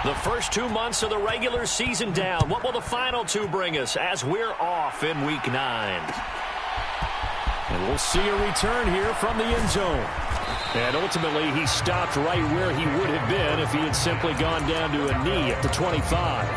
The first 2 months of the regular season down. What will the final 2 bring us as we're off in Week 9? And we'll see a return here from the end zone. And ultimately, he stopped right where he would have been if he had simply gone down to a knee at the 25.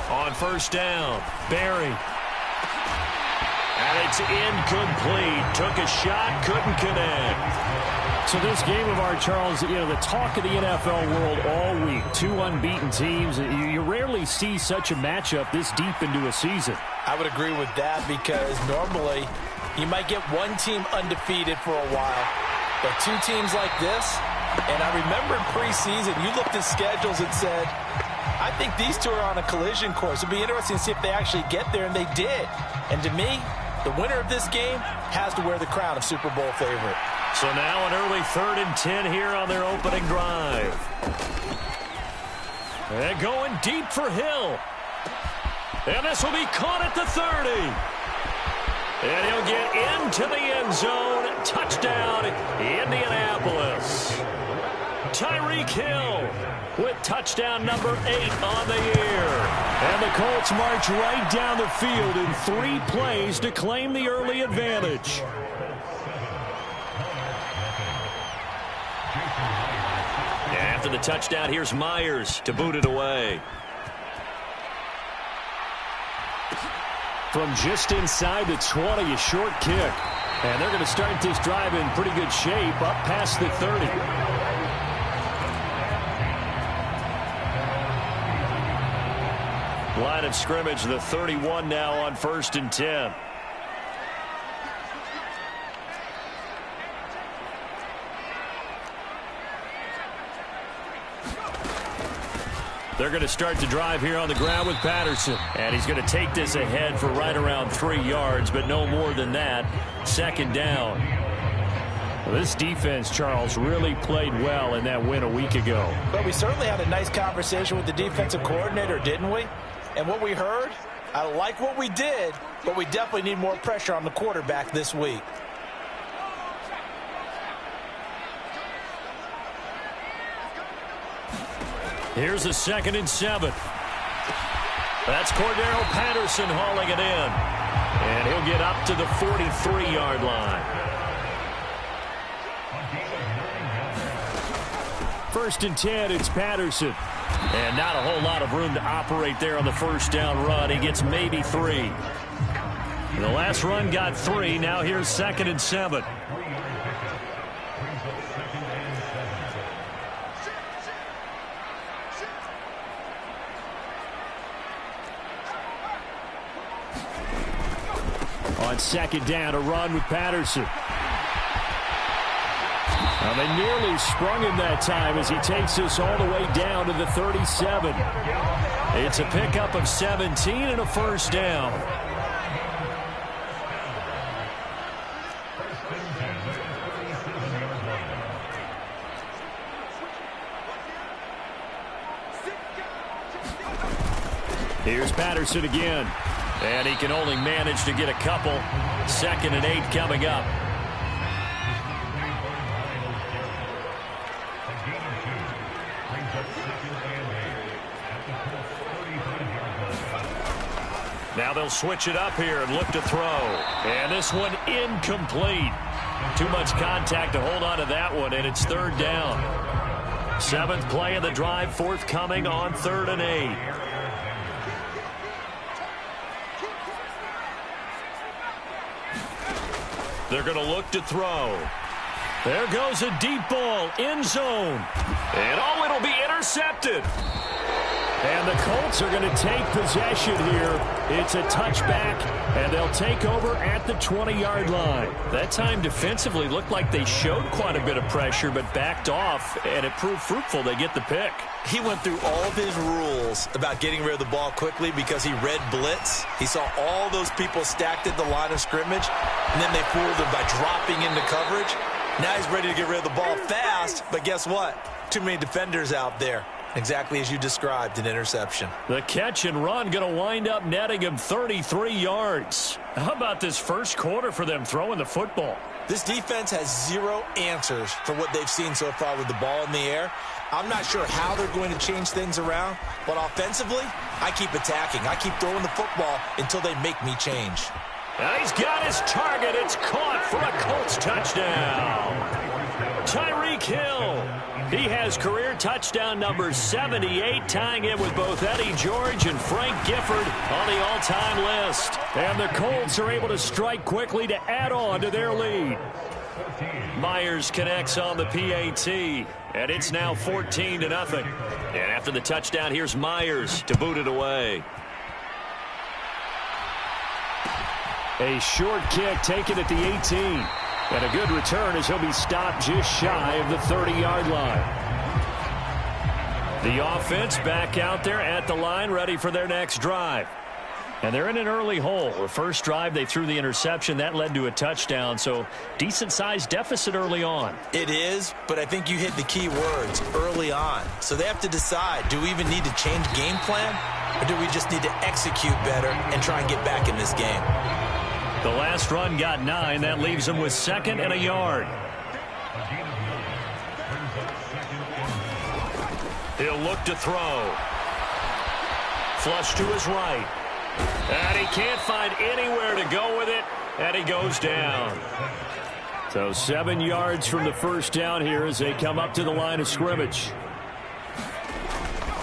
On first down, Barry. And it's incomplete. Took a shot, couldn't connect. So this game of ours, Charles, you know, the talk of the NFL world all week. 2 unbeaten teams. You rarely see such a matchup this deep into a season. I would agree with that because normally you might get one team undefeated for a while. But 2 teams like this, and I remember in preseason, you looked at schedules and said, I think these 2 are on a collision course. It'll be interesting to see if they actually get there, and they did. And to me, the winner of this game has to wear the crown of Super Bowl favorite. So now an early 3rd and 10 here on their opening drive. And going deep for Hill. And this will be caught at the 30. And he'll get into the end zone. Touchdown, Indianapolis. Tyreek Hill with touchdown number 8 on the year. And the Colts march right down the field in 3 plays to claim the early advantage. After the touchdown, here's Myers to boot it away. From just inside the 20, a short kick. And they're going to start this drive in pretty good shape up past the 30. Line of scrimmage, the 31 now on 1st and 10. They're going to start the drive here on the ground with Patterson. And he's going to take this ahead for right around 3 yards, but no more than that. 2nd down. Well, this defense, Charles, really played well in that win a week ago. But we certainly had a nice conversation with the defensive coordinator, didn't we? And what we heard, I like what we did, but we definitely need more pressure on the quarterback this week. Here's a 2nd and 7. That's Cordero Patterson hauling it in. And he'll get up to the 43-yard line. 1st and 10, it's Patterson. And not a whole lot of room to operate there on the 1st down run. He gets maybe 3. The last run got 3. Now here's 2nd and 7. On 2nd down, a run with Patterson. Well, they nearly sprung him that time as he takes us all the way down to the 37. It's a pickup of 17 and a 1st down. Here's Patterson again. And he can only manage to get a couple. 2nd and 8 coming up. Now they'll switch it up here and look to throw. And this one incomplete. Too much contact to hold on to that one, and it's 3rd down. 7th play of the drive forthcoming on 3rd and 8. They're going to look to throw. There goes a deep ball, end zone. And it'll be intercepted. And the Colts are going to take possession here. It's a touchback, and they'll take over at the 20-yard line. That time defensively looked like they showed quite a bit of pressure but backed off, and it proved fruitful. They get the pick. He went through all of his rules about getting rid of the ball quickly because he read blitz. He saw all those people stacked at the line of scrimmage, and then they fooled him by dropping into coverage. Now he's ready to get rid of the ball fast, but guess what? Too many defenders out there. Exactly as you described, an interception. The catch and run going to wind up netting him 33 yards. How about this first quarter for them throwing the football? This defense has zero answers for what they've seen so far with the ball in the air. I'm not sure how they're going to change things around, but offensively, I keep attacking. I keep throwing the football until they make me change. And he's got his target. It's caught for a Colts touchdown. Tyreek Hill. He has career touchdown number 78, tying it with both Eddie George and Frank Gifford on the all-time list. And the Colts are able to strike quickly to add on to their lead. Myers connects on the PAT, and it's now 14-0. And after the touchdown, here's Myers to boot it away. A short kick taken at the 18. And a good return as he'll be stopped just shy of the 30-yard line. The offense back out there at the line, ready for their next drive. And they're in an early hole. The first drive, they threw the interception. That led to a touchdown, so decent-sized deficit early on. It is, but I think you hit the key words, early on. So they have to decide, do we even need to change game plan, or do we just need to execute better and try and get back in this game? The last run got 9. That leaves him with 2nd and a yard. He'll look to throw. Flush to his right. And he can't find anywhere to go with it, and he goes down. So 7 yards from the first down here as they come up to the line of scrimmage.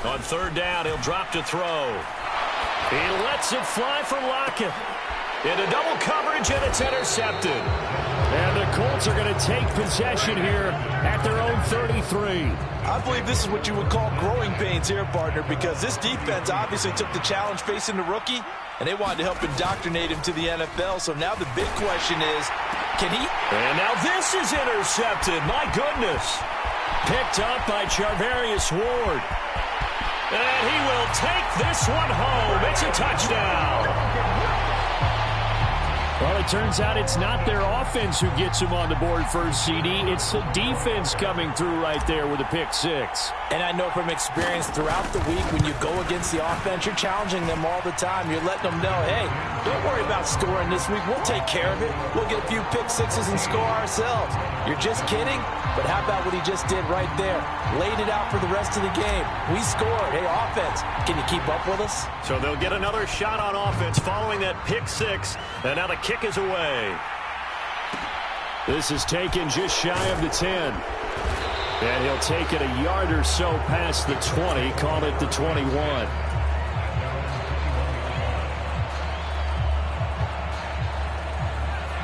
On 3rd down, he'll drop to throw. He lets it fly for Lockett. Into double coverage, and it's intercepted. And the Colts are going to take possession here at their own 33. I believe this is what you would call growing pains here, partner, because this defense obviously took the challenge facing the rookie, and they wanted to help indoctrinate him to the NFL. So now the big question is, can he? And now this is intercepted. My goodness. Picked up by Charvarius Ward. And he will take this one home. It's a touchdown. Well, it turns out it's not their offense who gets him on the board first, CD. It's the defense coming through right there with a pick 6. And I know from experience throughout the week, when you go against the offense, you're challenging them all the time. You're letting them know, hey, don't worry about scoring this week. We'll take care of it. We'll get a few pick 6s and score ourselves. You're just kidding? But how about what he just did right there? Laid it out for the rest of the game. We scored. Hey, offense, can you keep up with us? So they'll get another shot on offense following that pick 6. And now the kick is away. This is taken just shy of the 10. And he'll take it a yard or so past the 20, call it the 21.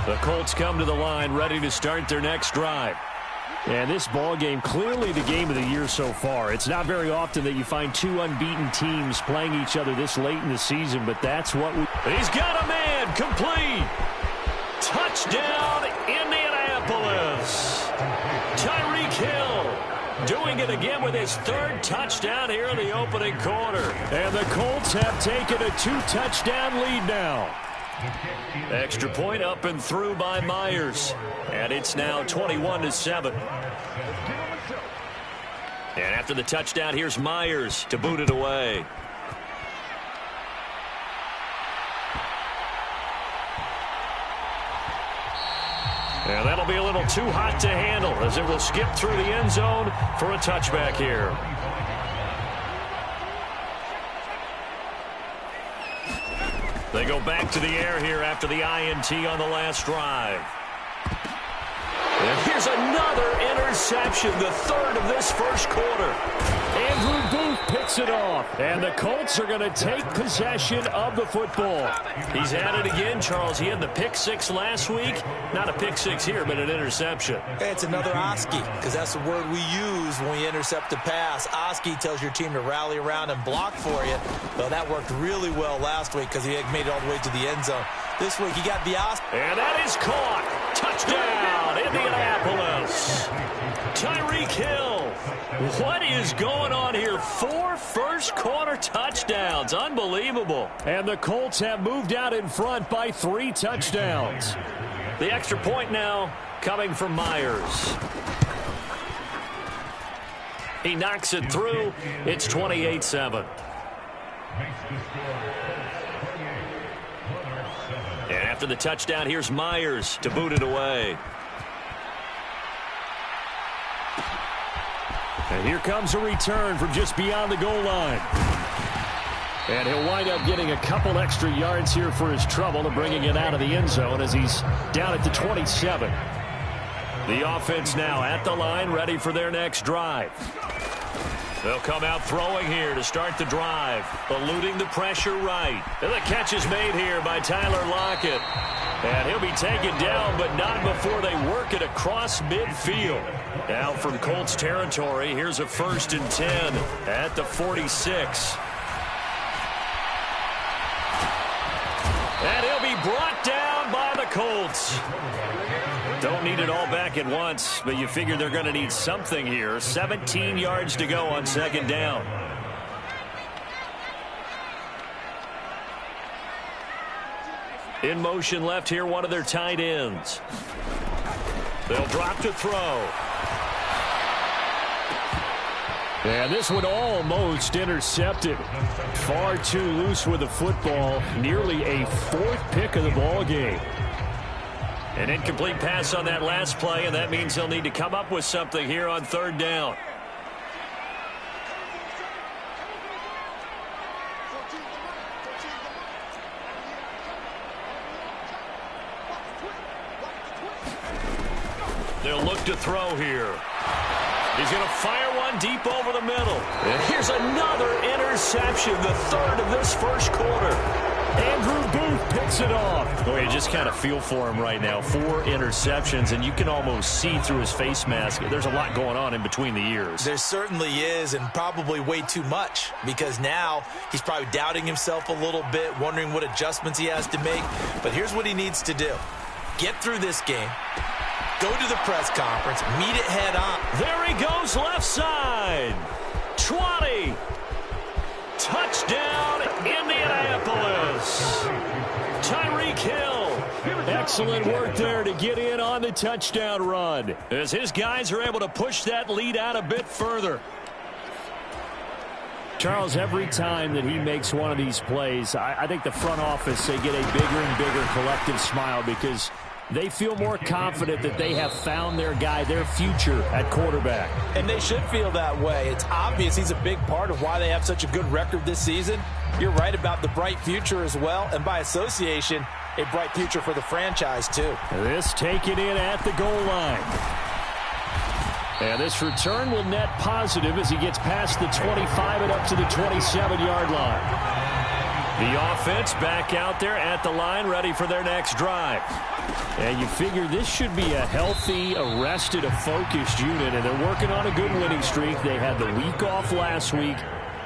The Colts come to the line, ready to start their next drive. And this ball game, clearly the game of the year so far. It's not very often that you find 2 unbeaten teams playing each other this late in the season, but that's what we... He's got a man, complete. Touchdown, Indianapolis. Tyreek Hill doing it again with his 3rd touchdown here in the opening quarter. And the Colts have taken a 2-touchdown lead now. Extra point up and through by Myers. And it's now 21-7. And after the touchdown, here's Myers to boot it away. And that'll be a little too hot to handle as it will skip through the end zone for a touchback here. They go back to the air here after the INT on the last drive. And here's another interception. interception, the third of this first quarter. Andrew Booth picks it off, and the Colts are going to take possession of the football. He's at it again, Charles. He had the pick six last week. Not a pick six here, but an interception. Hey, it's another Oski, because that's the word we use when we intercept a pass. Oski tells your team to rally around and block for you. Well, that worked really well last week because he had made it all the way to the end zone. This week, he got the Oski. And that is caught. Touchdown, Indianapolis. Tyreek Hill. What is going on here? 4 first-quarter touchdowns. Unbelievable. And the Colts have moved out in front by 3 touchdowns. The extra point now coming from Myers. He knocks it through. It's 28-7. And after the touchdown, here's Myers to boot it away. And here comes a return from just beyond the goal line. And he'll wind up getting a couple extra yards here for his trouble and bringing it out of the end zone as he's down at the 27. The offense now at the line, ready for their next drive. They'll come out throwing here to start the drive, eluding the pressure right. And the catch is made here by Tyler Lockett. And he'll be taken down, but not before they work it across midfield. Now from Colts territory, here's a 1st and 10 at the 46. And he'll be brought down by the Colts. Don't need it all back at once, but you figure they're going to need something here. 17 yards to go on 2nd down. In motion left here, one of their tight ends. They'll drop to throw. And this one almost intercepted. Far too loose with the football. Nearly a 4th pick of the ball game. An incomplete pass on that last play, and that means he'll need to come up with something here on 3rd down. They'll look to throw here. He's going to fire one deep over the middle. And here's another interception, the 3rd of this first quarter. Andrew Booth picks it off. Boy, you just kind of feel for him right now. 4 interceptions, and you can almost see through his face mask. There's a lot going on in between the ears. There certainly is, and probably way too much, because now he's probably doubting himself a little bit, wondering what adjustments he has to make. But here's what he needs to do. Get through this game. Go to the press conference. Meet it head on. There he goes, left side. 20. Touchdown, Indianapolis. Tyreek Hill. Excellent work there to get in on the touchdown run. As his guys are able to push that lead out a bit further. Charles, every time that he makes one of these plays, I think the front office, they get a bigger and bigger collective smile because they feel more confident that they have found their guy, their future at quarterback. And they should feel that way. It's obvious he's a big part of why they have such a good record this season. You're right about the bright future as well, and by association, a bright future for the franchise too. This taken in at the goal line. And this return will net positive as he gets past the 25 and up to the 27-yard line. The offense back out there at the line, ready for their next drive. And you figure this should be a healthy, arrested, a focused unit, and they're working on a good winning streak. They had the week off last week.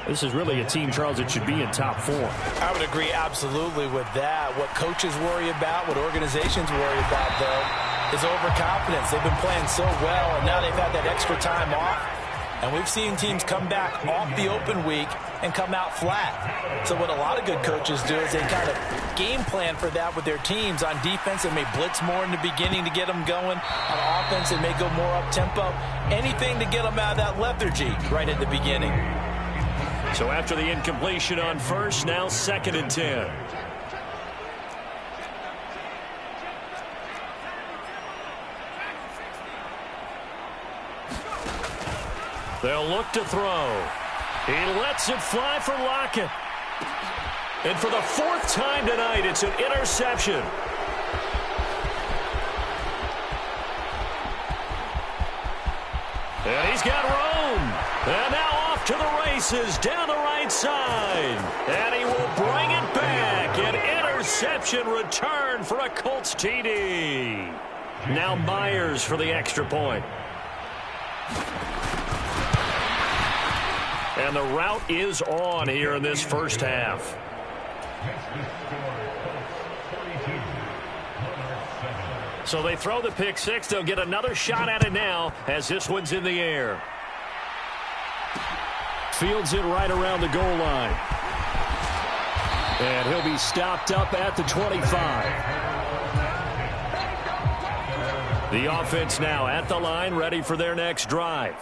This is really a team, Charles, that should be in top 4. I would agree absolutely with that. What coaches worry about, what organizations worry about, though, is overconfidence. They've been playing so well, and now they've had that extra time off. And we've seen teams come back off the open week and come out flat. So what a lot of good coaches do is they kind of game plan for that with their teams. On defense, they may blitz more in the beginning to get them going. On offense, they may go more up-tempo. Anything to get them out of that lethargy right at the beginning. So after the incompletion on 1st, now 2nd and 10. They'll look to throw. He lets it fly for Lockett. And for the 4th time tonight, it's an interception. And he's got room. And now off to the races down the right side. And he will bring it back. An interception return for a Colts TD. Now Myers for the extra point. And the route is on here in this first half. So they throw the pick six. They'll get another shot at it now as this one's in the air. Fields it right around the goal line. And he'll be stopped up at the 25. The offense now at the line, ready for their next drive.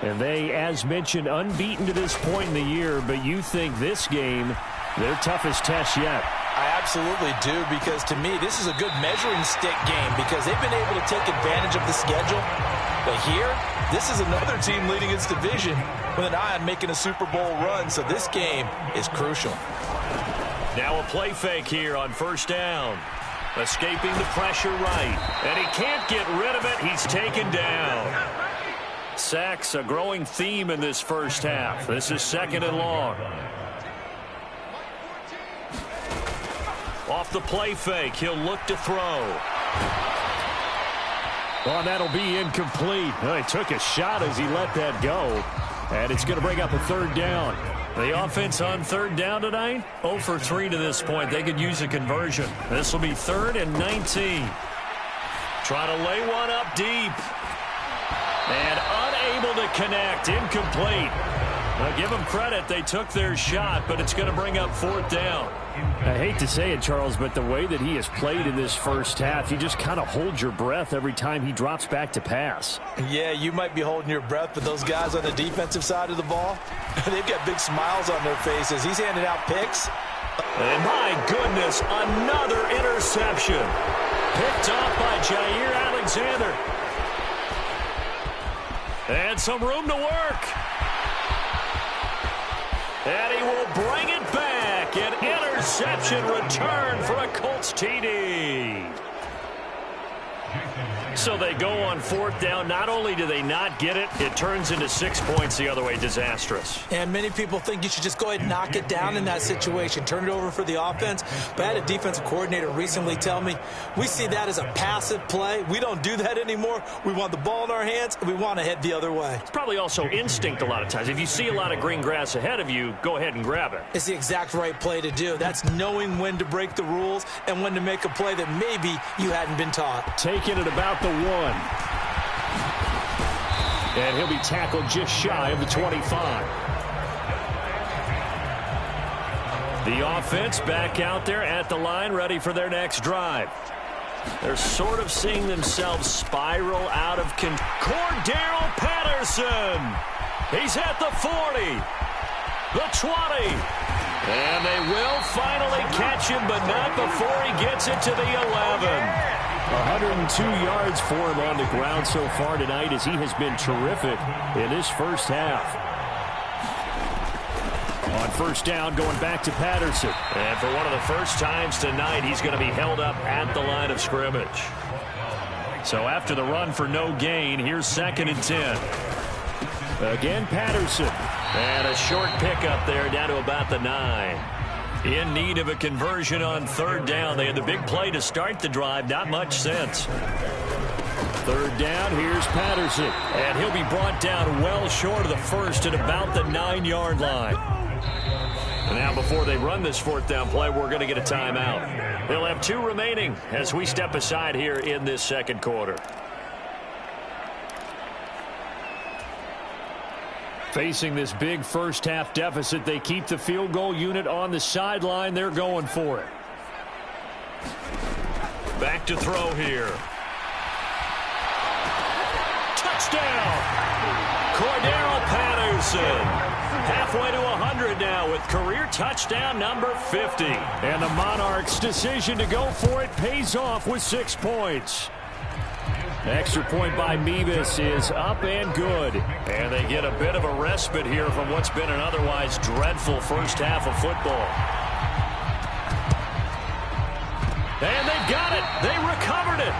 And they, as mentioned, unbeaten to this point in the year, but you think this game, their toughest test yet. I absolutely do, because to me, this is a good measuring stick game because they've been able to take advantage of the schedule. But here, this is another team leading its division with an eye on making a Super Bowl run, so this game is crucial. Now a play fake here on first down. Escaping the pressure right. And he can't get rid of it. He's taken down. Sacks, a growing theme in this first half. This is second and long. Off the play fake, he'll look to throw. Oh, that'll be incomplete. Well, he took a shot as he let that go. And it's going to bring up a third down. The offense on third down tonight, 0 for 3 to this point. They could use a conversion. This will be 3rd and 19. Try to lay one up deep. And unable to connect. Incomplete. Now, give them credit. They took their shot, but it's going to bring up 4th down. I hate to say it, Charles, but the way that he has played in this first half, you just kind of hold your breath every time he drops back to pass. Yeah, you might be holding your breath, but those guys on the defensive side of the ball, they've got big smiles on their faces. He's handing out picks. And my goodness, another interception. Picked off by Jair Alexander. And some room to work. And he will bring it back. An interception return for a Colts TD. So they go on 4th down. Not only do they not get it, it turns into 6 points the other way. Disastrous. And many people think you should just go ahead and knock it down in that situation. Turn it over for the offense. But I had a defensive coordinator recently tell me, we see that as a passive play. We don't do that anymore. We want the ball in our hands, and we want to head the other way. It's probably also instinct a lot of times. If you see a lot of green grass ahead of you, go ahead and grab it. It's the exact right play to do. That's knowing when to break the rules and when to make a play that maybe you hadn't been taught. Taking it about the 1. And he'll be tackled just shy of the 25. The offense back out there at the line, ready for their next drive. They're sort of seeing themselves spiral out of control. Cordero Patterson. He's at the 40. The 20. And they will finally catch him, but not before he gets it to the 11. 102 yards for him on the ground so far tonight as he has been terrific in this first half. On first down, going back to Patterson. And for one of the first times tonight, he's going to be held up at the line of scrimmage. So after the run for no gain, here's 2nd and 10. Again, Patterson. And a short pickup there down to about the 9. In need of a conversion on 3rd down. They had the big play to start the drive. Not much sense. 3rd down, here's Patterson. And he'll be brought down well short of the first at about the 9-yard line. And now before they run this 4th down play, we're going to get a timeout. They'll have 2 remaining as we step aside here in this second quarter. Facing this big first half deficit, they keep the field goal unit on the sideline. They're going for it. Back to throw here. Touchdown! Cordero Patterson. Halfway to 100 now with career touchdown number 50. And the Monarchs' decision to go for it pays off with 6 points. Extra point by Mevis is up and good. And they get a bit of a respite here from what's been an otherwise dreadful first half of football. And they've got it. They recovered it.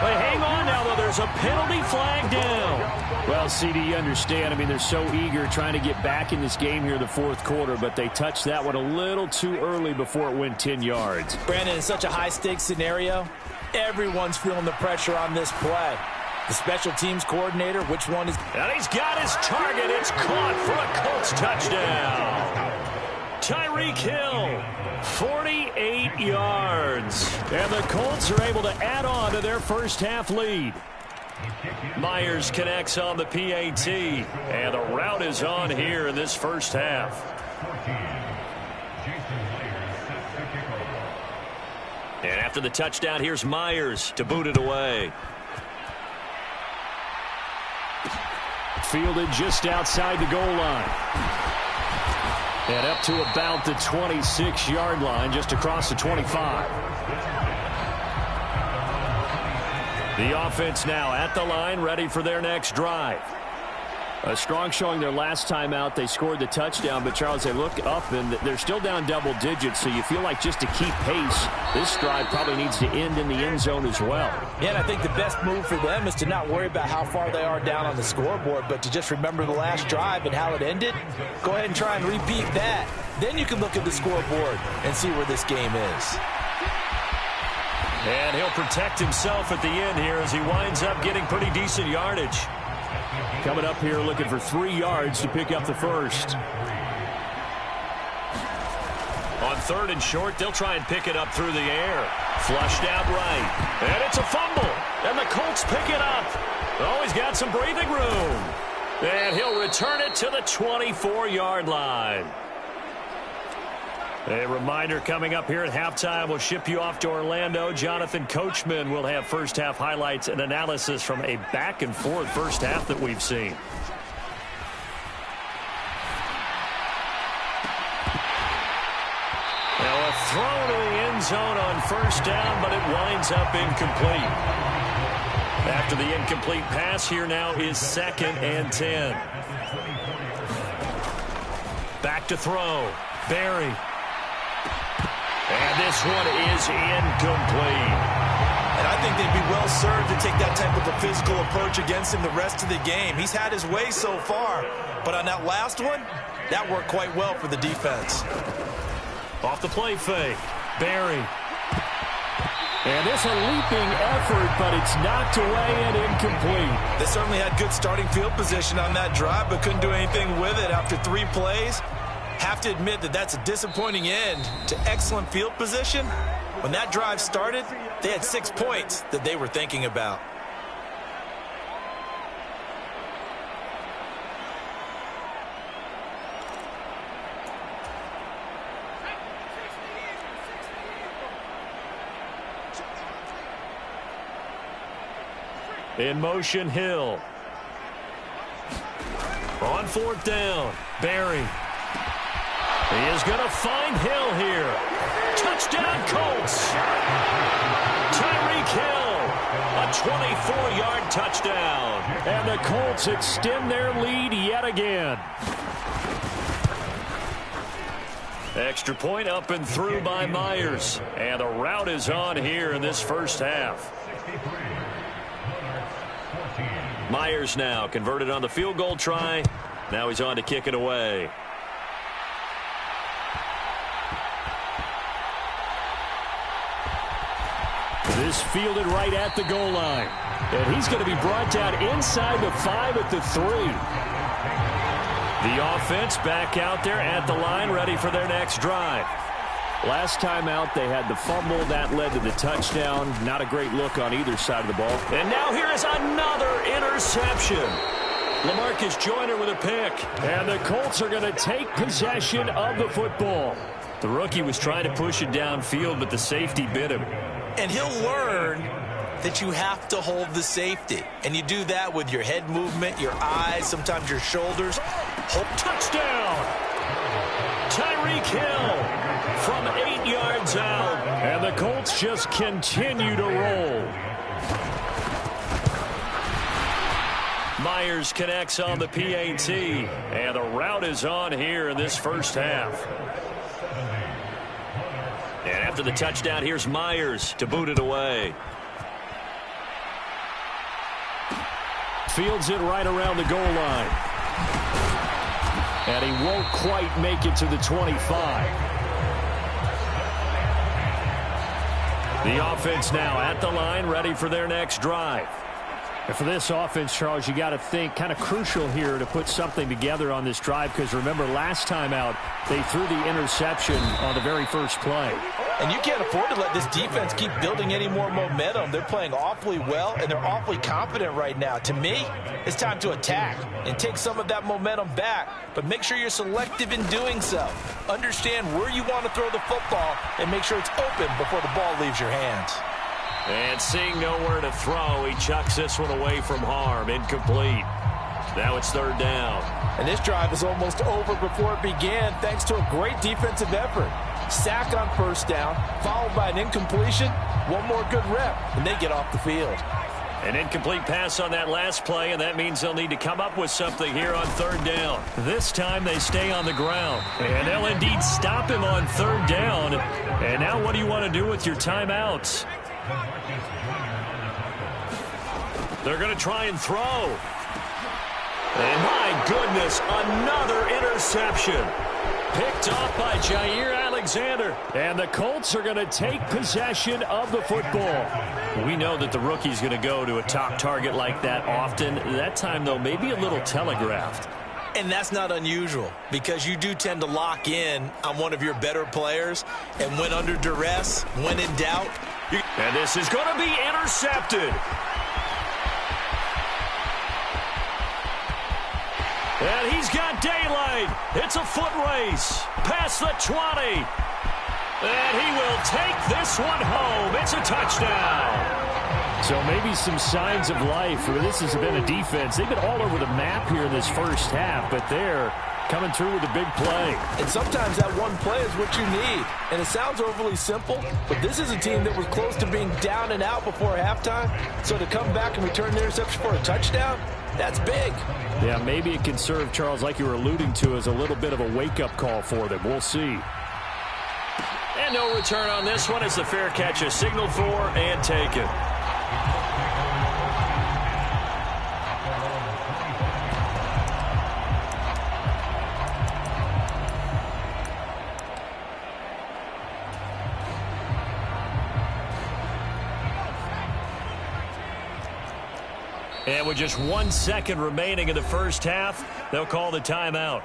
But hang on now, though. There's a penalty flag down. Well, Well, CD, you understand. I mean, they're so eager trying to get back in this game here in the fourth quarter, but they touched that one a little too early before it went 10 yards. Brandon, in such a high-stakes scenario, everyone's feeling the pressure on this play. The special teams coordinator, which one is... And he's got his target. It's caught for a Colts touchdown. Tyreek Hill, 48 yards. And the Colts are able to add on to their first half lead. Myers connects on the PAT, and the route is on here in this first half. And after the touchdown, here's Myers to boot it away. Fielded just outside the goal line. And up to about the 26-yard line, just across the 25. The offense now at the line, ready for their next drive. A strong showing their last time out. They scored the touchdown, but, Charles, they look up, and they're still down double digits, so you feel like just to keep pace, this drive probably needs to end in the end zone as well. Yeah, and I think the best move for them is to not worry about how far they are down on the scoreboard, but to just remember the last drive and how it ended. Go ahead and try and repeat that. Then you can look at the scoreboard and see where this game is. And he'll protect himself at the end here as he winds up getting pretty decent yardage. Coming up here looking for 3 yards to pick up the first. On third and short, they'll try and pick it up through the air. Flushed out right. And it's a fumble. And the Colts pick it up. Oh, he's got some breathing room. And he'll return it to the 24-yard line. A reminder coming up here at halftime. We'll ship you off to Orlando. Jonathan Coachman will have first half highlights and analysis from a back and forth first half that we've seen. Now a throw to the end zone on first down, but it winds up incomplete. After the incomplete pass, here now is 2nd and 10. Back to throw. Barry. And this one is incomplete. And I think they'd be well served to take that type of a physical approach against him the rest of the game. He's had his way so far, but on that last one, that worked quite well for the defense. Off the play fake. Barry. And this a leaping effort, but it's knocked away and incomplete. They certainly had good starting field position on that drive, but couldn't do anything with it after 3 plays. Have to admit that that's a disappointing end to excellent field position. When that drive started, they had 6 points that they were thinking about. In motion, Hill. On 4th down, Barry. He is going to find Hill here. Touchdown, Colts. Tyreek Hill, a 24-yard touchdown. And the Colts extend their lead yet again. Extra point up and through by Myers. And the route is on here in this first half. Myers now converted on the field goal try. Now he's on to kick it away. This fielded right at the goal line. And he's going to be brought down inside the 5 at the 3. The offense back out there at the line, ready for their next drive. Last time out, they had the fumble. That led to the touchdown. Not a great look on either side of the ball. And now here is another interception. LaMarcus Joyner with a pick. And the Colts are going to take possession of the football. The rookie was trying to push it downfield, but the safety bit him. And he'll learn that you have to hold the safety. And you do that with your head movement, your eyes, sometimes your shoulders. Touchdown! Tyreek Hill from 8 yards out. And the Colts just continue to roll. Myers connects on the PAT. And the route is on here in this first half. And after the touchdown, here's Myers to boot it away. Fields it right around the goal line. And he won't quite make it to the 25. The offense now at the line, ready for their next drive. And for this offense, Charles, you got to think kind of crucial here to put something together on this drive, because remember last time out they threw the interception on the very first play. And you can't afford to let this defense keep building any more momentum. They're playing awfully well, and they're awfully confident right now. To me, it's time to attack and take some of that momentum back, but make sure you're selective in doing so. Understand where you want to throw the football and make sure it's open before the ball leaves your hands. And seeing nowhere to throw, he chucks this one away from harm. Incomplete. Now it's third down. And this drive is almost over before it began thanks to a great defensive effort. Sack on first down, followed by an incompletion, one more good rep, and they get off the field. An incomplete pass on that last play, and that means they'll need to come up with something here on third down. This time they stay on the ground, and they'll indeed stop him on third down. And now what do you want to do with your timeouts? They're going to try and throw. And my goodness, another interception. Picked off by Jair Alexander. And the Colts are going to take possession of the football. We know that the rookie's going to go to a top target like that often. That time, though, maybe a little telegraphed. And that's not unusual, because you do tend to lock in on one of your better players. And when under duress, when in doubt. And this is going to be intercepted. And he's got daylight. It's a foot race. Past the 20. And he will take this one home. It's a touchdown. So maybe some signs of life. This has been a defense. They've been all over the map here in this first half, but they're coming through with a big play. And sometimes that one play is what you need. And it sounds overly simple, but this is a team that was close to being down and out before halftime. So to come back and return the interception for a touchdown, that's big. Yeah, maybe it can serve, Charles, like you were alluding to, as a little bit of a wake-up call for them. We'll see. And no return on this one as the fair catch is signaled for and taken. And with just 1 second remaining in the first half, they'll call the timeout.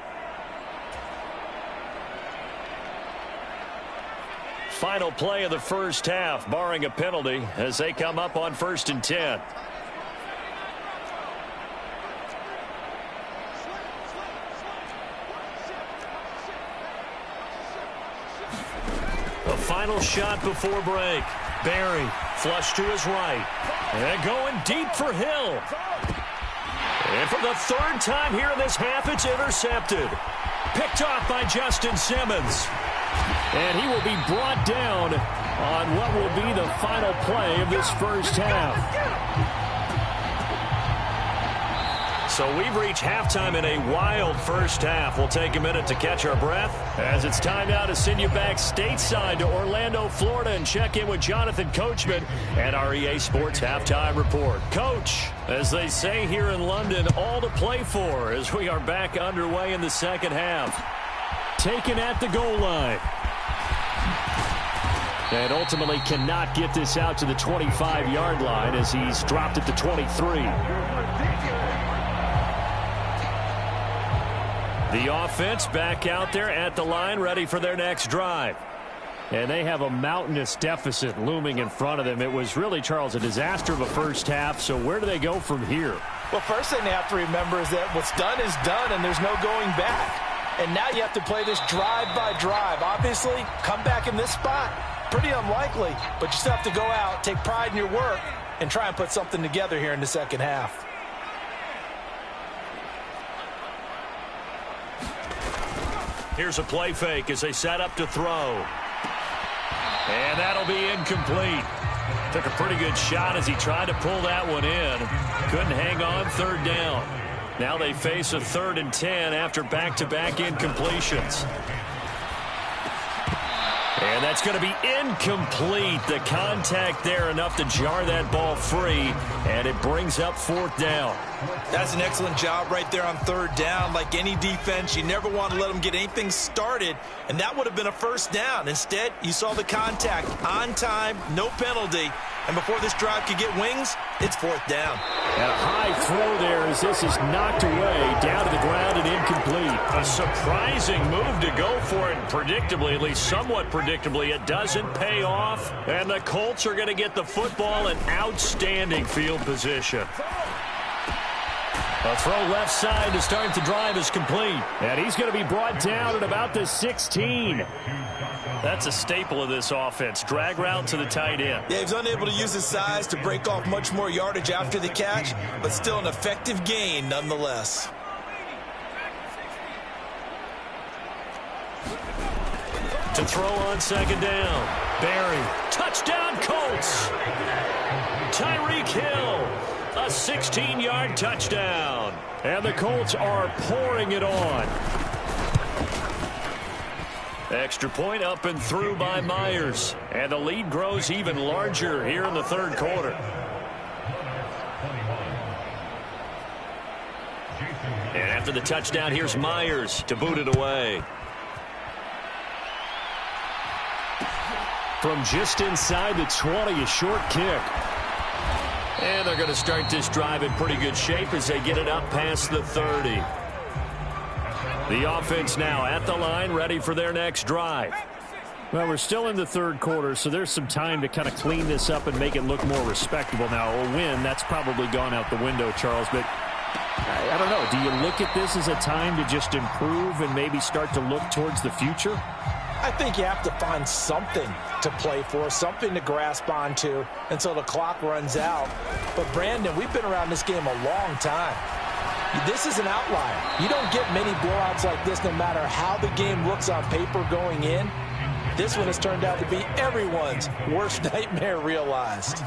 Final play of the first half, barring a penalty, as they come up on 1st and 10. A final shot before break. Barry, flush to his right. And going deep for Hill. And for the third time here in this half, it's intercepted. Picked off by Justin Simmons. And he will be brought down on what will be the final play of this first half. So we've reached halftime in a wild first half. We'll take a minute to catch our breath as it's time now to send you back stateside to Orlando, Florida, and check in with Jonathan Coachman at our EA Sports Halftime Report. Coach, as they say here in London, all to play for as we are back underway in the second half. Taken at the goal line. And ultimately cannot get this out to the 25-yard line as he's dropped it to 23. The offense back out there at the line, ready for their next drive. And they have a mountainous deficit looming in front of them. It was really, Charles, a disaster of a first half. So where do they go from here? Well, first thing they have to remember is that what's done is done, and there's no going back. And now you have to play this drive by drive. Obviously, come back in this spot, pretty unlikely. But you still have to go out, take pride in your work, and try and put something together here in the second half. Here's a play fake as they set up to throw. And that'll be incomplete. Took a pretty good shot as he tried to pull that one in. Couldn't hang on, third down. Now they face a 3rd and 10 after back-to-back incompletions. And And that's going to be incomplete. The contact there enough to jar that ball free, and it brings up 4th down. That's an excellent job right there on 3rd down. Like any defense, you never want to let them get anything started, and that would have been a 1st down. Instead, you saw the contact on time, no penalty, and before this drive could get wings, it's 4th down. And a high throw there as this is knocked away, down to the ground and incomplete. A surprising move to go for it, predictably, at least somewhat predictably. It doesn't pay off, and the Colts are going to get the football in outstanding field position. A throw left side to start the drive is complete. And he's going to be brought down at about the 16. That's a staple of this offense. Drag route to the tight end. Yeah, he's unable to use his size to break off much more yardage after the catch, but still an effective gain nonetheless. To throw on 2nd down. Barry. Touchdown, Colts. Tyreek Hill. A 16-yard touchdown. And the Colts are pouring it on. Extra point up and through by Myers. And the lead grows even larger here in the 3rd quarter. And after the touchdown, here's Myers to boot it away. From just inside the 20, a short kick. And they're going to start this drive in pretty good shape as they get it up past the 30. The offense now at the line, ready for their next drive. Well, we're still in the 3rd quarter, so there's some time to kind of clean this up and make it look more respectable. Now, a win, that's probably gone out the window, Charles, but I don't know. Do you look at this as a time to just improve and maybe start to look towards the future? I think you have to find something to play for, something to grasp onto until the clock runs out. But, Brandon, we've been around this game a long time. This is an outlier. You don't get many blowouts like this no matter how the game looks on paper going in. This one has turned out to be everyone's worst nightmare realized.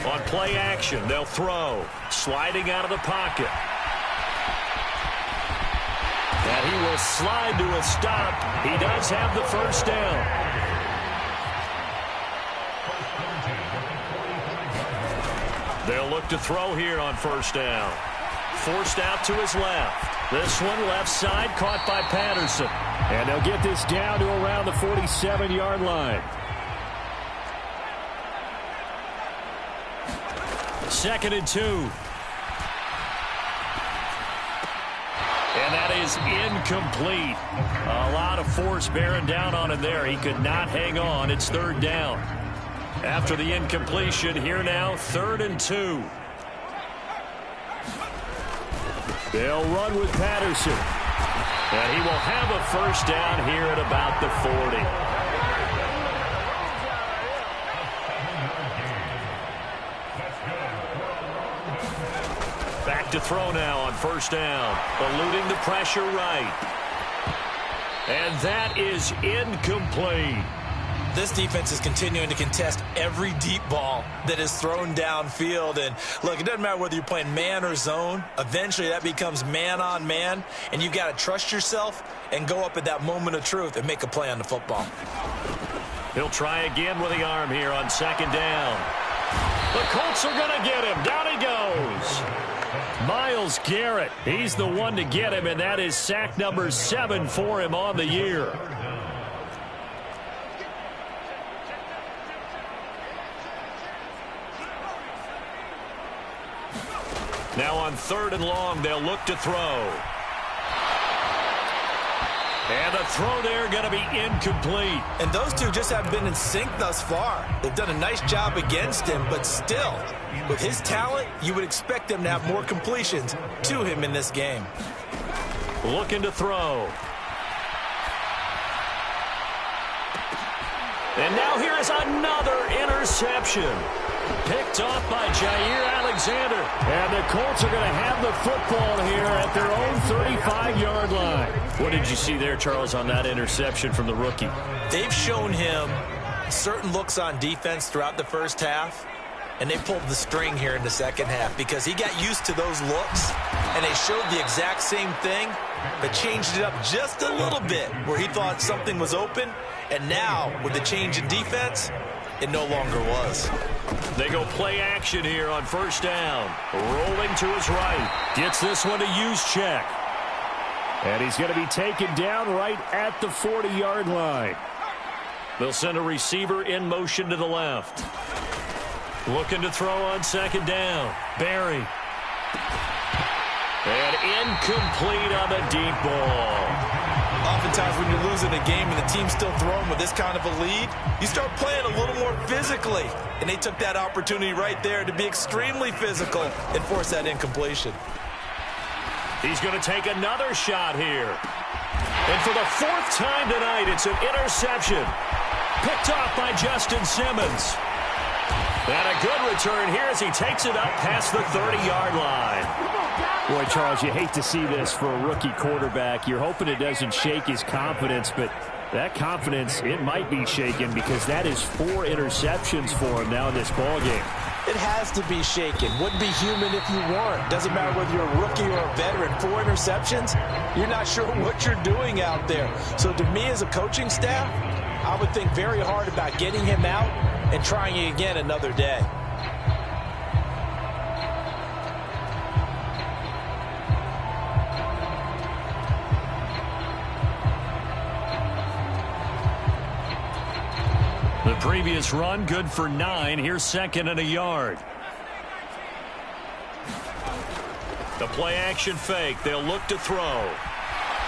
On play action, they'll throw. Sliding out of the pocket. And he will slide to a stop. He does have the 1st down. They'll look to throw here on 1st down. Forced out to his left. This one left side caught by Patterson. And they'll get this down to around the 47-yard line. 2nd and 2. And that is incomplete. A lot of force bearing down on him there. He could not hang on. It's 3rd down. After the incompletion, here now, 3rd and 2. They'll run with Patterson. And he will have a 1st down here at about the 40. Back to throw now on 1st down. Eluding the pressure right. And that is incomplete. This defense is continuing to contest every deep ball that is thrown downfield. And, look, it doesn't matter whether you're playing man or zone. Eventually that becomes man-on-man, and you've got to trust yourself and go up at that moment of truth and make a play on the football. He'll try again with the arm here on 2nd down. The Colts are going to get him. Down he goes. Myles Garrett, he's the one to get him, and that is sack number 7 for him on the year. Now on 3rd and long, they'll look to throw. And the throw there going to be incomplete. And those two just haven't been in sync thus far. They've done a nice job against him, but still, with his talent, you would expect them to have more completions to him in this game. Looking to throw. And now here is another interception. Picked off by Jair Alexander. And the Colts are going to have the football here at their own 35-yard line. What did you see there, Charles, on that interception from the rookie? They've shown him certain looks on defense throughout the first half and they pulled the string here in the second half because he got used to those looks, and they showed the exact same thing, but changed it up just a little bit where he thought something was open, and now with the change in defense, it no longer was. They go play action here on first down. Rolling to his right. Gets this one to use check. And he's going to be taken down right at the 40-yard line. They'll send a receiver in motion to the left. Looking to throw on second down. Barry. And incomplete on the deep ball. Oftentimes when you're losing a game and the team's still throwing with this kind of a lead, you start playing a little more physically. And they took that opportunity right there to be extremely physical and force that incompletion. He's going to take another shot here. And for the fourth time tonight, it's an interception. Picked off by Justin Simmons. And a good return here as he takes it up past the 30-yard line. Boy, Charles, you hate to see this for a rookie quarterback. You're hoping it doesn't shake his confidence, but that confidence, it might be shaken because that is 4 interceptions for him now in this ballgame. It has to be shaken. Wouldn't be human if you weren't. Doesn't matter whether you're a rookie or a veteran. 4 interceptions, you're not sure what you're doing out there. So to me as a coaching staff, I would think very hard about getting him out and trying again another day. The previous run, good for 9. Here's second and a yard. The play action fake. They'll look to throw.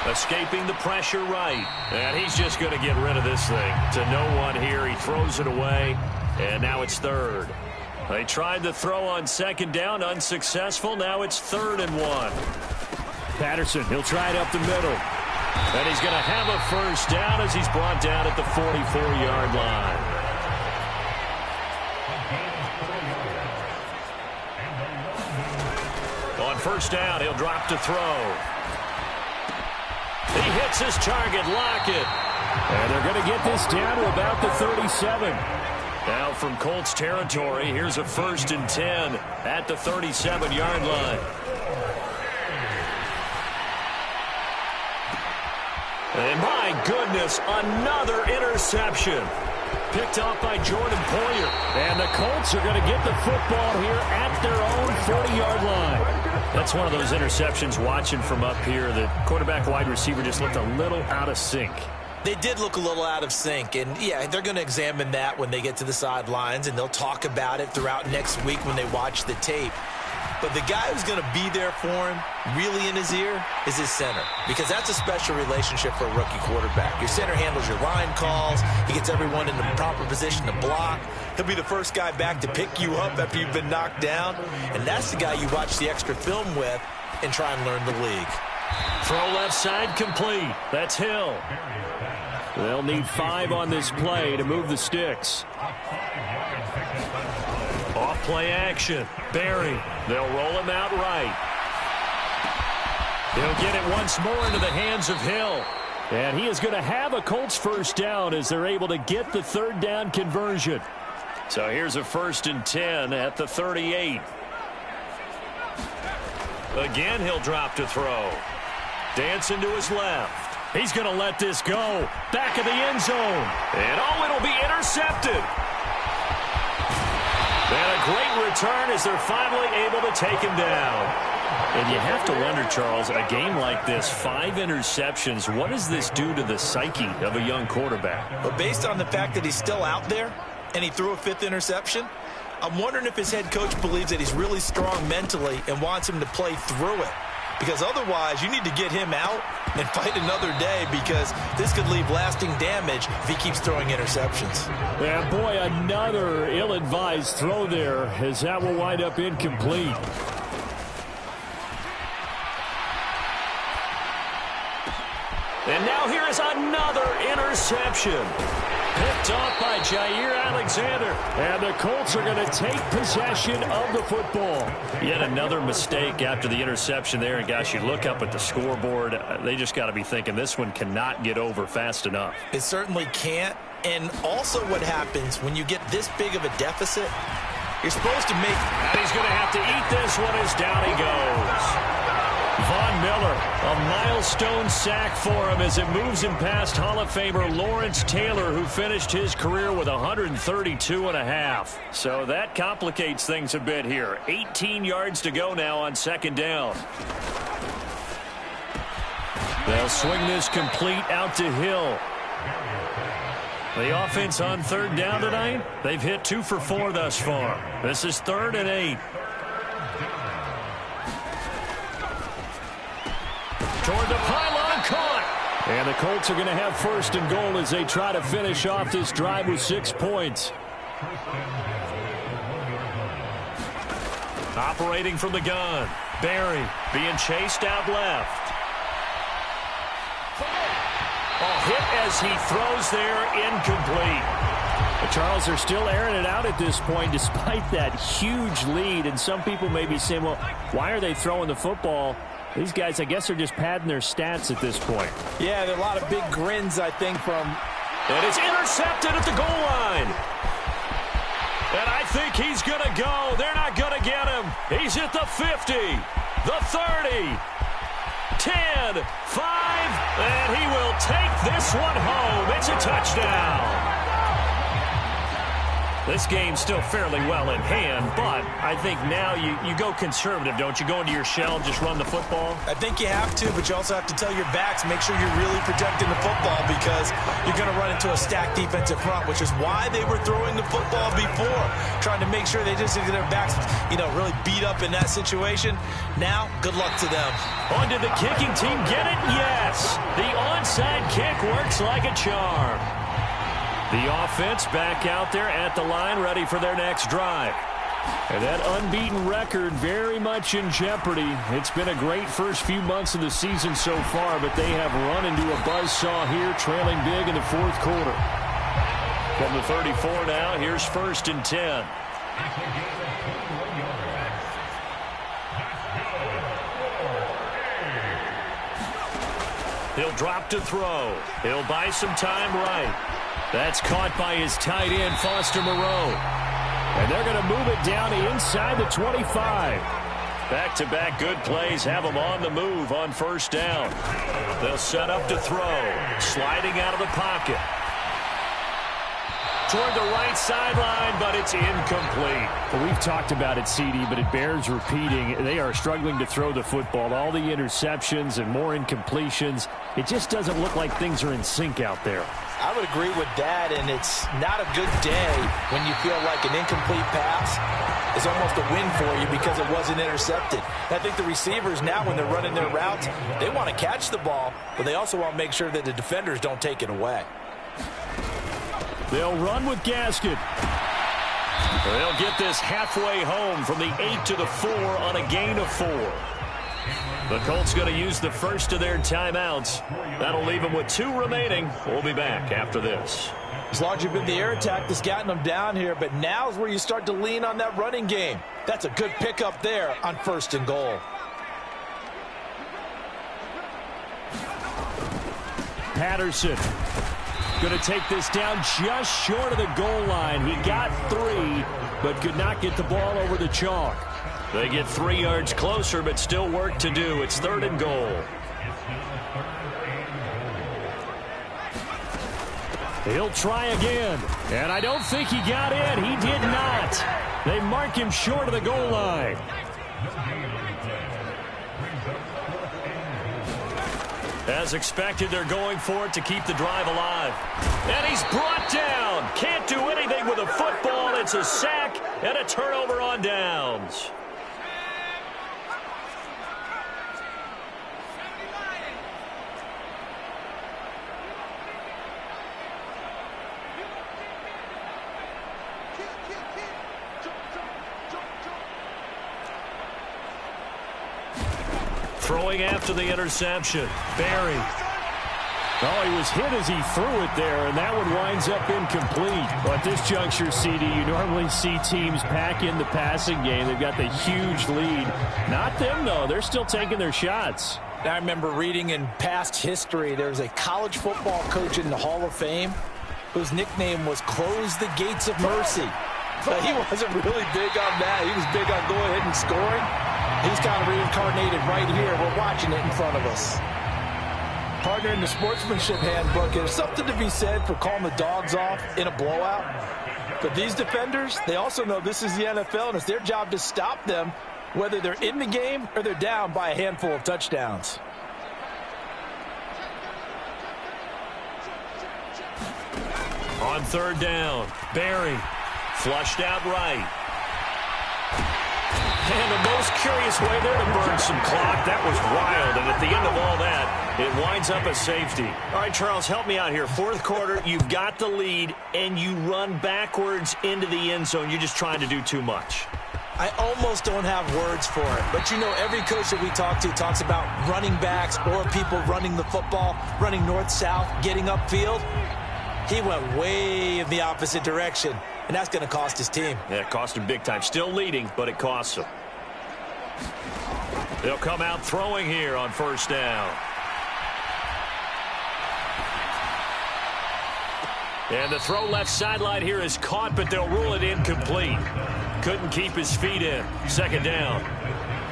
Escaping the pressure right. And he's just going to get rid of this thing. To no one here. He throws it away. And now it's third. They tried to throw on second down. Unsuccessful. Now it's 3rd and 1. Patterson, he'll try it up the middle. And he's going to have a first down as he's brought down at the 44-yard line. On first down, he'll drop to throw. He hits his target, Lockett. And they're going to get this down to about the 37. Now from Colts territory, here's a 1st and 10 at the 37-yard line. And my goodness, another interception. Picked off by Jordan Poyer. And the Colts are going to get the football here at their own 40-yard line. That's one of those interceptions watching from up here. The quarterback wide receiver just looked a little out of sync. They did look a little out of sync, and yeah, they're going to examine that when they get to the sidelines, and they'll talk about it throughout next week when they watch the tape. But the guy who's going to be there for him, really in his ear, is his center. Because that's a special relationship for a rookie quarterback. Your center handles your line calls. He gets everyone in the proper position to block. He'll be the first guy back to pick you up after you've been knocked down. And that's the guy you watch the extra film with and try and learn the league. Throw left side complete. That's Hill. They'll need 5 on this play to move the sticks. Off play action. Barry. They'll roll him out right. He'll get it once more into the hands of Hill. And he is going to have a Colts first down as they're able to get the 3rd down conversion. So here's a 1st and 10 at the 38. Again, he'll drop to throw. Dancing to his left. He's going to let this go. Back of the end zone. And oh, it'll be intercepted. And a great return as they're finally able to take him down. And you have to wonder, Charles, a game like this, 5 interceptions, what does this do to the psyche of a young quarterback? But based on the fact that he's still out there and he threw a 5th interception, I'm wondering if his head coach believes that he's really strong mentally and wants him to play through it. Because otherwise, you need to get him out and fight another day because this could leave lasting damage if he keeps throwing interceptions. Yeah, boy, another ill-advised throw there as that will wind up incomplete. And now here is another interception. Picked off by Jair Alexander. And the Colts are going to take possession of the football. Yet another mistake after the interception there. And, gosh, you look up at the scoreboard. They just got to be thinking this one cannot get over fast enough. It certainly can't. And also what happens when you get this big of a deficit, You're supposed to make... And he's going to have to eat this one as down he goes. Von Miller, a milestone sack for him as it moves him past Hall of Famer Lawrence Taylor, who finished his career with 132.5. So that complicates things a bit here. 18 yards to go now on second down. They'll swing this complete out to Hill. The offense on third down tonight, they've hit 2 for 4 thus far. This is 3rd and 8. Toward the pylon, caught. And the Colts are going to have 1st and goal as they try to finish off this drive with 6 points. Operating from the gun. Barry being chased out left. Hit as he throws there, incomplete. But Charles, they're still airing it out at this point despite that huge lead. And some people may be saying, well, why are they throwing the football? These guys, I guess, are just padding their stats at this point. Yeah, there are a lot of big grins, I think, from... And it's intercepted at the goal line. And I think he's going to go. They're not going to get him. He's at the 50, the 30, 10, 5, and he will take this one home. It's a touchdown. This game's still fairly well in hand, but I think now you go conservative, don't you? Go into your shell and just run the football? I think you have to, but you also have to tell your backs, make sure you're really protecting the football because you're going to run into a stacked defensive front, which is why they were throwing the football before, trying to make sure they just get their backs, really beat up in that situation. Now, good luck to them. On did the kicking team get it? Yes. The onside kick works like a charm. The offense back out there at the line, ready for their next drive. And that unbeaten record very much in jeopardy. It's been a great first few months of the season so far, but they have run into a buzzsaw here, trailing big in the 4th quarter. From the 34 now, here's 1st and 10. He'll drop to throw. He'll buy some time right. That's caught by his tight end, Foster Moreau. And they're going to move it down to inside the 25. Back-to-back good plays have them on the move on 1st down. They'll set up to throw. Sliding out of the pocket. Toward the right sideline, but it's incomplete. Well, we've talked about it, CD, but it bears repeating. They are struggling to throw the football. All the interceptions and more incompletions. It just doesn't look like things are in sync out there. I would agree with that, and it's not a good day when you feel like an incomplete pass is almost a win for you because it wasn't intercepted. I think the receivers now, when they're running their routes, they want to catch the ball, but they also want to make sure that the defenders don't take it away. They'll run with Gasket. They'll get this halfway home from the 8 to the 4 on a gain of 4. The Colts going to use the first of their timeouts. That'll leave them with 2 remaining. We'll be back after this. As long as you've been the air attack that's gotten them down here, but now's where you start to lean on that running game. That's a good pickup there on 1st and goal. Patterson going to take this down just short of the goal line. He got 3, but could not get the ball over the chalk. They get 3 yards closer, but still work to do. It's 3rd and goal. He'll try again. And I don't think he got in. He did not. They mark him short of the goal line. As expected, they're going for it to keep the drive alive. And he's brought down. Can't do anything with a football. It's a sack and a turnover on downs. Throwing after the interception. Barry. Oh, he was hit as he threw it there, and that one winds up incomplete. But at this juncture, CD, you normally see teams pack in the passing game. They've got the huge lead. Not them, though. They're still taking their shots. I remember reading in past history, there was a college football coach in the Hall of Fame whose nickname was Close the Gates of Mercy. But he wasn't really big on that. He was big on going ahead and scoring. He's kind of reincarnated right here. We're watching it in front of us. Partner, in the sportsmanship handbook, there's something to be said for calling the dogs off in a blowout. But these defenders, they also know this is the NFL, and it's their job to stop them, whether they're in the game or they're down by a handful of touchdowns. On third down, Barry flushed out right. And the most curious way there to burn some clock. That was wild. And at the end of all that, it winds up a safety. All right, Charles, help me out here. Fourth quarter, you've got the lead, and you run backwards into the end zone. You're just trying to do too much. I almost don't have words for it. But, you know, every coach that we talk to talks about running backs or people running the football, running north-south, getting upfield. He went way in the opposite direction, and that's going to cost his team. Yeah, it cost him big time. Still leading, but it costs him. They'll come out throwing here on first down. And the throw left sideline here is caught, but they'll rule it incomplete. Couldn't keep his feet in. Second down.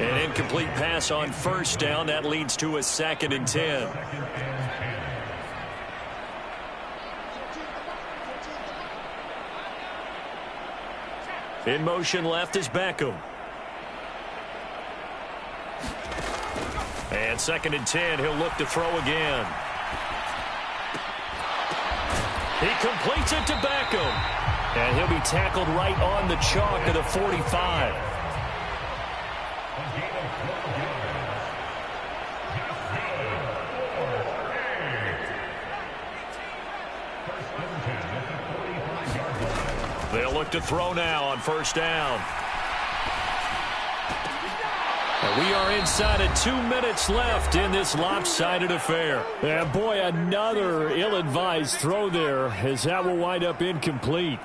An incomplete pass on first down. That leads to a 2nd and 10. In motion left is Beckham. And 2nd and 10, he'll look to throw again. He completes it to Beckham. And he'll be tackled right on the chalk of the 45. They'll look to throw now on first down. And we are inside of 2 minutes left in this lopsided affair. And boy, another ill-advised throw there, as that will wind up incomplete.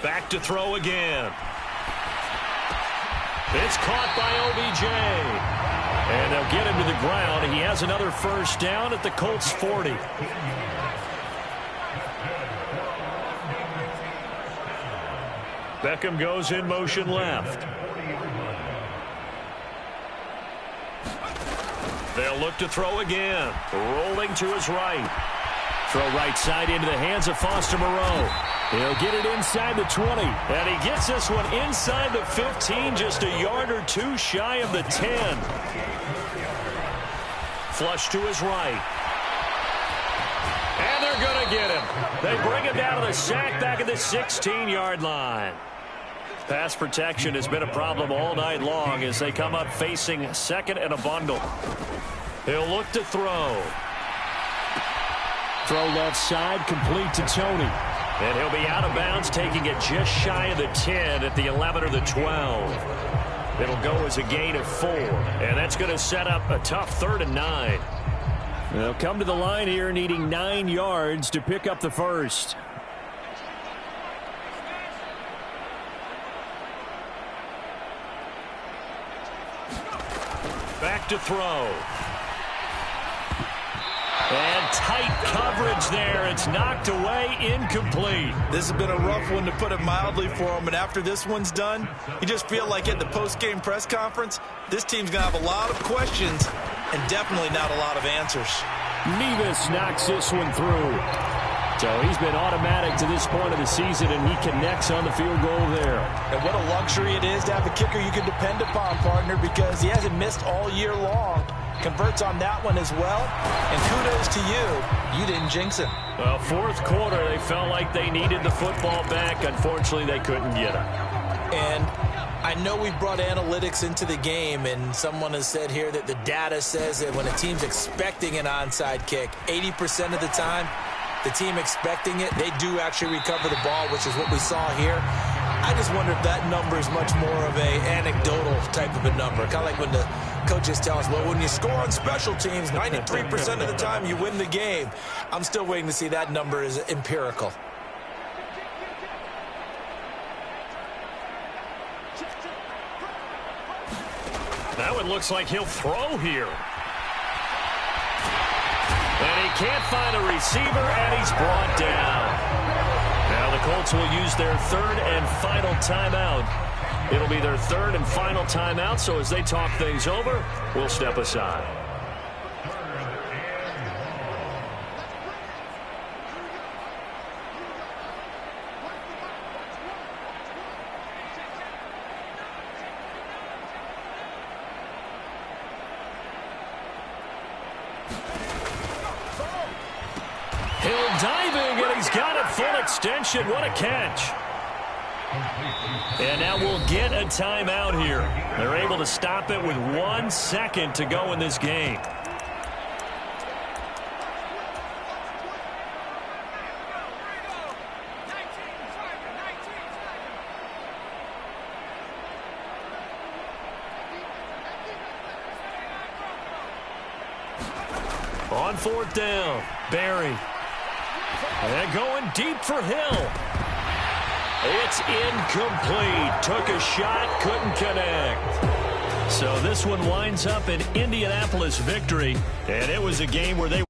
Back to throw again. It's caught by OBJ. And they'll get him to the ground. He has another first down at the Colts 40. Beckham goes in motion left. They'll look to throw again. Rolling to his right. Throw right side into the hands of Foster Moreau. He'll get it inside the 20. And he gets this one inside the 15, just a yard or two shy of the 10. Flush to his right. And they're going to get him. They bring him down to the sack back at the 16-yard line. Pass protection has been a problem all night long as they come up facing second and a bundle. He'll look to throw. Throw left side, complete to Tony. And he'll be out of bounds, taking it just shy of the 10 at the 11 or the 12. It'll go as a gain of 4. And that's going to set up a tough 3rd and 9. They'll come to the line here needing 9 yards to pick up the first. Back to throw. And tight coverage there. It's knocked away, incomplete. This has been a rough one, to put it mildly, for him. And after this one's done, you just feel like at the post-game press conference, this team's going to have a lot of questions and definitely not a lot of answers. Nevis knocks this one through. So he's been automatic to this point of the season, and he connects on the field goal there. And what a luxury it is to have a kicker you can depend upon, partner, because he hasn't missed all year long. Converts on that one as well. And kudos to you. You didn't jinx him. Well, fourth quarter, they felt like they needed the football back. Unfortunately, they couldn't get it. And I know we've brought analytics into the game, and someone has said here that the data says that when a team's expecting an onside kick, 80% of the time, the team expecting it, they do actually recover the ball, which is what we saw here. I just wonder if that number is much more of a anecdotal type of a number. Kind of like when the coaches tell us, well, when you score on special teams, 93% of the time you win the game. I'm still waiting to see that number is empirical. Now it looks like he'll throw here. can't find a receiver, and he's brought down. Now the Colts will use their third and final timeout. It'll be their third and final timeout, so as they talk things over, we'll step aside. Hill diving, and he's got it full extension. What a catch. And now we'll get a timeout here. They're able to stop it with 1 second to go in this game. On fourth down, Barry. And going deep for Hill. It's incomplete. Took a shot, couldn't connect. So this one winds up an Indianapolis victory, and it was a game where they